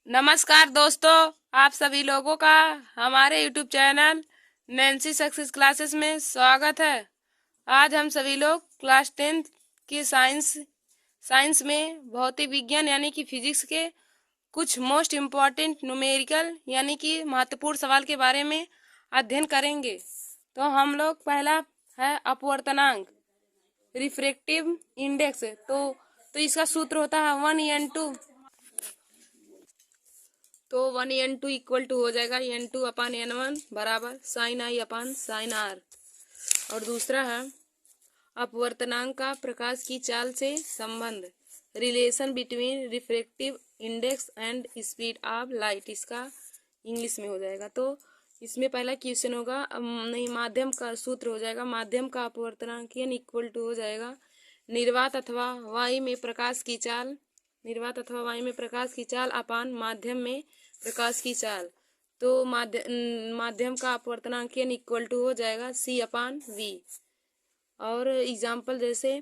नमस्कार दोस्तों, आप सभी लोगों का हमारे YouTube channel Nancy success classes में स्वागत है। आज हम सभी लोग क्लास 10th की साइंस में भौतिक विज्ञान यानी कि फिजिक्स के कुछ मोस्ट इम्पॉर्टेंट न्यूमेरिकल यानी कि महत्वपूर्ण सवाल के बारे में अध्ययन करेंगे। तो हम लोग पहला है अपवर्तनांक, रिफ्रैक्टिव इंडेक्स। तो इसका सूत्र होता है 1n2। तो 1n2 इक्वल टू हो जाएगा n2 अपान n1 बराबर sine I upon sine R. और दूसरा है अपवर्तनांक का प्रकाश की चाल से संबंध, relation between refractive index and speed of light. इसका इंग्लिश में हो जाएगा। तो इसमें पहला क्वेश्चन होगा, नहीं, माध्यम का सूत्र हो जाएगा, माध्यम का अपवर्तनांक इक्वल टू हो जाएगा निर्वात अथवा वायु में प्रकाश की चाल, निर्वात अथवा वायु में प्रकाश की चाल अपान माध्यम में प्रकाश की चाल। तो माध्यम का अपवर्तनांक इक्वल टू हो जाएगा c अपान वी। और एग्जाम्पल जैसे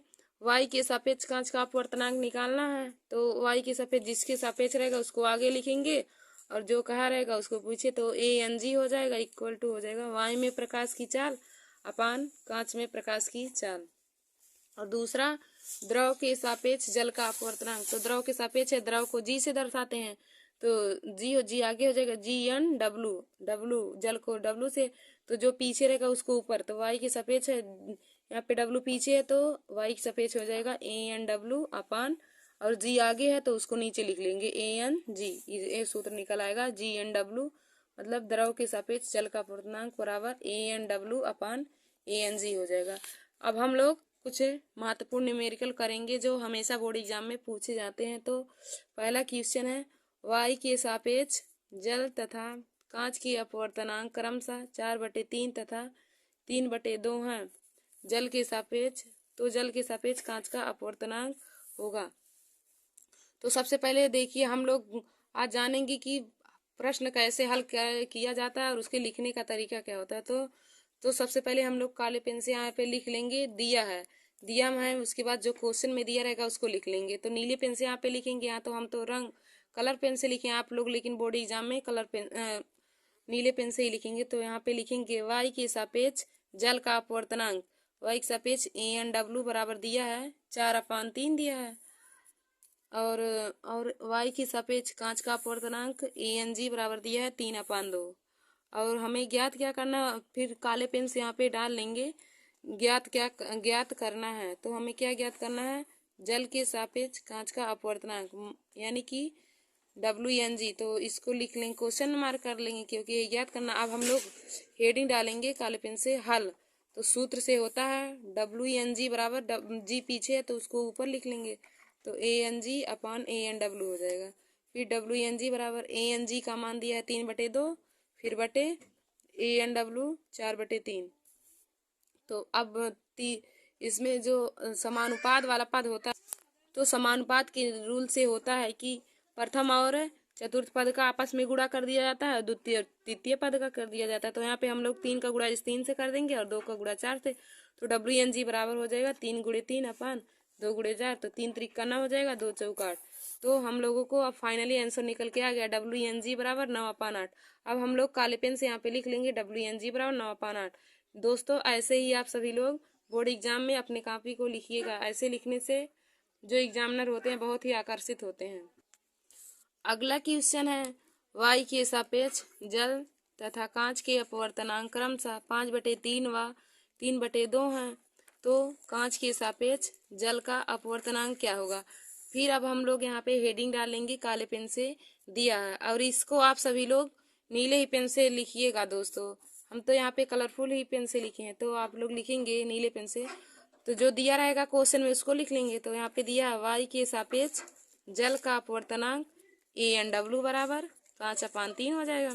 y के सापेक्ष कांच का अपवर्तनांक निकालना है, तो y के सापेक्ष जिसके सापेक्ष रहेगा उसको आगे लिखेंगे और जो कहा रहेगा उसको पूछे तो ANG हो जाएगा इक्वल टू हो जाएगा y में प्रकाश की चाल अपान कांच में प्रकाश की चाल। और दूसरा द्रव के सापेक्ष जल का अपवर्तनांक, तो द्रव के सापेक्ष है, द्रव को जी से दर्शाते हैं, तो जी आगे हो जाएगा GN W, जल को W से, तो जो पीछे रहेगा उसको ऊपर, तो y के सापेक्ष है, यहाँ पे W पीछे है तो y के सापेक्ष हो जाएगा ANW अपान, और जी आगे है तो उसको नीचे लिख लेंगे ANG। ये सूत्र निकल आएगा GNW, मतलब द्रव के सापेक्ष जल का अपवर्तनांक बराबर ANW अपान ANG हो जाएगा। अब हम लोग कुछ महत्वपूर्ण न्यूमेरिकल करेंगे जो हमेशा बोर्ड एग्जाम में पूछे जाते हैं। तो पहला क्वेश्चन है, y के सापेक्ष जल तथा कांच की अपवर्तनांक क्रमशः 4/3 तथा 3/2 है। जल के सापेक्ष, तो जल के सापेक्ष कांच का अपवर्तनांक होगा। तो सबसे पहले देखिए, हम लोग आज जानेंगे कि प्रश्न कैसे हल किया जाता है और उसके लिखने का तरीका क्या होता है। तो सबसे पहले हम लोग काले पेन से यहाँ पे लिख लेंगे, दिया है, उसके बाद जो क्वेश्चन में दिया रहेगा उसको लिख लेंगे। तो नीले पेन से यहाँ पे लिखेंगे, यहाँ तो हम तो कलर पेन से लिखे आप लोग, लेकिन बोर्ड एग्जाम में नीले पेन से ही लिखेंगे। तो यहाँ पे लिखेंगे y के सापेक्ष जल का अपवर्तनांक, y के सापेक्ष ANW बराबर दिया है 4/3 दिया है, और y के सापेक्ष कांच का अपवर्तनांक ANG बराबर दिया है 3/2। और हमें ज्ञात क्या करना, फिर काले पेन से यहाँ पे डाल लेंगे ज्ञात करना है। तो हमें क्या ज्ञात करना है, जल के सापेक्ष कांच का अपवर्तनांक यानी कि WNG। तो इसको लिख लेंगे, क्वेश्चन मार्क कर लेंगे क्योंकि ये ज्ञात करना। अब हम लोग हेडिंग डालेंगे काले पेन से, हल। तो सूत्र से होता है WNG बराबर, जी पीछे है तो उसको ऊपर लिख लेंगे, तो ANG अपान ANW हो जाएगा। फिर WNG बराबर ANG का मान दिया है 3/2, फिर बटे ANW 4/3। तो अब इसमें जो समानुपात वाला पद होता है, तो समानुपात के रूल से होता है कि प्रथम और चतुर्थ पद का आपस में गुणा कर दिया जाता है, द्वितीय तृतीय पद का कर दिया जाता है। तो यहाँ पे हम लोग 3 का गुणा इस 3 से कर देंगे और 2 का गुणा 4 से। तो WNG बराबर हो जाएगा 3 × 3 अपान 2 × 4, तो 3 त्रिका 9 हो जाएगा, 2 चौका 8। तो हम लोगों को अब फाइनली आंसर निकल के आ गया WNG बराबर 9/8। अब हम लोग काले पेन से यहाँ पे लिख लेंगे WNG बराबर 9/8। दोस्तों ऐसे ही आप सभी लोग बोर्ड एग्जाम में अपने कॉपी को लिखिएगा, ऐसे लिखने से जो एग्जामिनर होते हैं बहुत ही आकर्षित होते हैं। अगला क्वेश्चन है, y के सापेक्ष जल तथा कांच के अपवर्तनांक क्रमशः 5/3 व 3/2 हैं। तो कांच के सापेक्ष जल का अपवर्तनांक क्या होगा। फिर अब हम लोग यहाँ पे हेडिंग डालेंगे, काले पेन से दिया है, और इसको आप सभी लोग नीले ही पेन से लिखिएगा। दोस्तों हम तो यहाँ पे कलरफुल ही पेन से लिखे हैं, तो आप लोग लिखेंगे नीले पेन से। तो जो दिया रहेगा क्वेश्चन में उसको लिख लेंगे। तो यहाँ पे दिया है y के सापेक्ष जल का अपवर्तनांक ANW बराबर 5/3 हो जाएगा,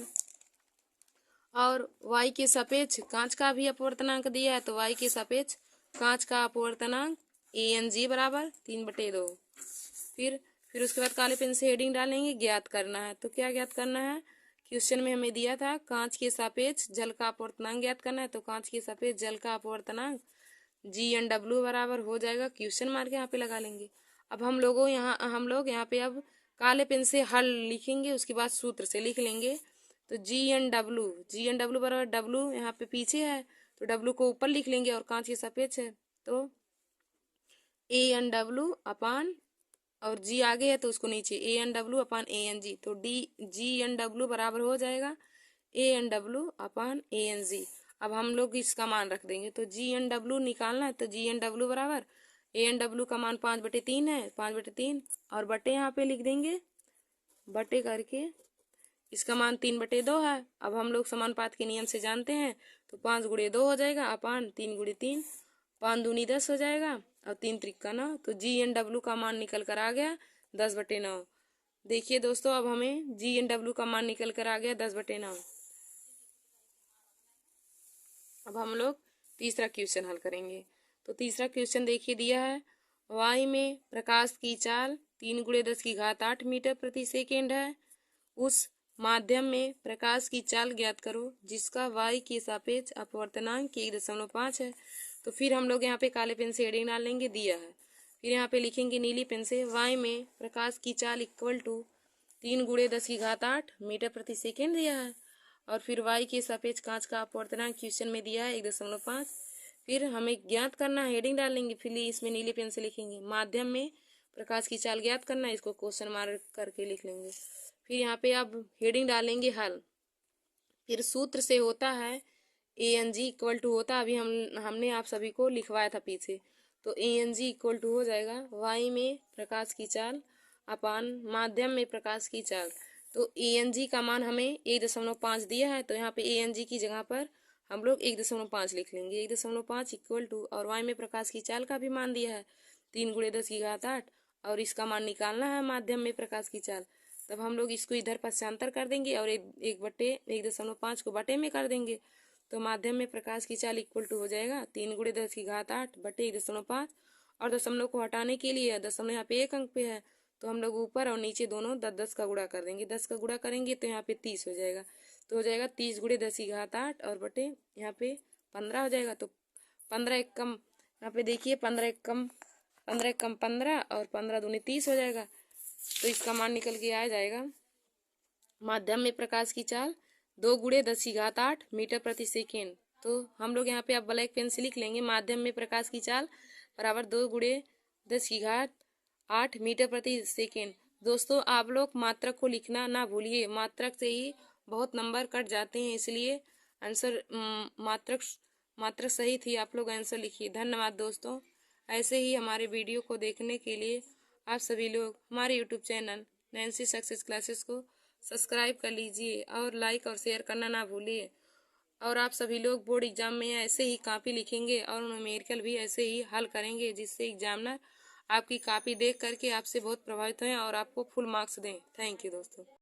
और y के सापेक्ष कांच का भी अपवर्तनांक दिया है, तो y के सापेक्ष कांच का अपवर्तनांक ANG बराबर 3/2। फिर उसके बाद काले पेन से हेडिंग डालेंगे, ज्ञात करना है। तो क्या ज्ञात करना है, क्वेश्चन में हमें दिया था कांच के सापेक्ष जल का अपवर्तनांक ज्ञात करना है। तो कांच के सापेक्ष जल का अपवर्तनांक GNW बराबर हो जाएगा, क्वेश्चन मार्क यहाँ पे लगा लेंगे। अब हम लोग यहाँ पे अब काले पेन से हल लिखेंगे, उसके बाद सूत्र से लिख लेंगे। तो जी एन डब्ल्यू बराबर डब्ल्यू यहाँ पे पीछे है तो डब्ल्यू को ऊपर लिख लेंगे और कांच के सापेक्ष है तो A N W अपान और जी आगे है तो उसको नीचे A N W upon ANG। तो GN W बराबर हो जाएगा A N W upon ANG। अब हम लोग इसका मान रख देंगे। तो GN W निकालना है तो GN W बराबर A N W का मान 5/3 है, 5/3 और बटे यहाँ पे लिख देंगे, बटे करके इसका मान 3/2 है। अब हम लोग समानुपात के नियम से जानते हैं तो 5 × 2 हो जाएगा अपान 3 × 3, 5 दूनी 10 हो जाएगा और 3 त्रिका 9। तो GN W का मान निकल कर आ गया 10/9। देखिए दोस्तों, अब हमें GN W का मान निकल कर आ गया 10/9। अब हम लोग तीसरा क्वेश्चन हल करेंगे। तो तीसरा क्वेश्चन देखिए दिया है, वाई में प्रकाश की चाल 3 × 10⁸ मीटर प्रति सेकेंड है। उस माध्यम में प्रकाश की चाल ज्ञात करो जिसका वाई के सापेक्ष अपवर्तनांक 1.5 है। तो फिर हम लोग यहाँ पे काले पेन से हेडिंग डाल लेंगे, दिया है। फिर यहाँ पे लिखेंगे नीली पेन से, वाई में प्रकाश की चाल इक्वल टू 3 × 10⁸ मीटर प्रति सेकेंड दिया है और फिर वाई के सापेक्ष कांच का अपवर्तनांक क्वेश्चन में दिया है 1.5। फिर हमें ज्ञात करना है, हेडिंग डालेंगे, फिर इसमें नीले पेन से लिखेंगे माध्यम में प्रकाश की चाल ज्ञात करना है, इसको क्वेश्चन मार्क करके लिख लेंगे। फिर यहाँ पे अब हेडिंग डालेंगे हल। फिर सूत्र से होता है ANG इक्वल टू होता, अभी हमने आप सभी को लिखवाया था पीछे। तो ANG इक्वल टू हो जाएगा वाई में प्रकाश की चाल अपान माध्यम में प्रकाश की चाल। तो ANG का मान हमें 1.5 दिया है तो यहाँ पे ANG की जगह पर हम लोग 1.5 लिख लेंगे, 1.5 इक्वल टू, और वाई में प्रकाश की चाल का भी मान दिया है 3 × 10⁸ और इसका मान निकालना है माध्यम में प्रकाश की चाल। तब हम लोग इसको इधर पक्षांतर कर देंगे और 1/1.5 को बटे में कर देंगे। तो माध्यम में प्रकाश की चाल इक्वल टू हो जाएगा 3 × 10⁸ बटे 1.5 और दशमलव को हटाने के लिए दशमलव यहाँ पे एक अंक पे है तो हम लोग ऊपर और नीचे दोनों 10 का गुणा कर देंगे। 10 का गुणा करेंगे तो यहाँ पे 30 हो जाएगा। तो हो जाएगा 30 × 10⁸ और बटे यहाँ पे 15 हो जाएगा। तो 15 एक कम, यहाँ पे देखिए 15 एक कम 15 और 15 दूनी 30 हो जाएगा। तो इसका मान निकल के आ जाएगा माध्यम में प्रकाश की चाल 2 × 10⁸ मीटर प्रति सेकेंड। तो हम लोग यहाँ पे अब ब्लैक पेन से लिख लेंगे, माध्यम में प्रकाश की चाल बराबर 2 × 10⁸ मीटर प्रति सेकेंड। दोस्तों आप लोग मात्रक को लिखना ना भूलिए, मात्रक से ही बहुत नंबर कट जाते हैं, इसलिए आंसर मात्रक सही थी, आप लोग आंसर लिखिए। धन्यवाद दोस्तों। ऐसे ही हमारे वीडियो को देखने के लिए आप सभी लोग हमारे YouTube channel Nancy success classes को सब्सक्राइब कर लीजिए और लाइक और शेयर करना ना भूलिए। और आप सभी लोग बोर्ड एग्जाम में ऐसे ही कॉपी लिखेंगे और न्यूमेरिकल भी ऐसे ही हल करेंगे जिससे एग्जामिनर आपकी कॉपी देख करके आपसे बहुत प्रभावित हों और आपको फुल मार्क्स दें। थैंक यू दोस्तों।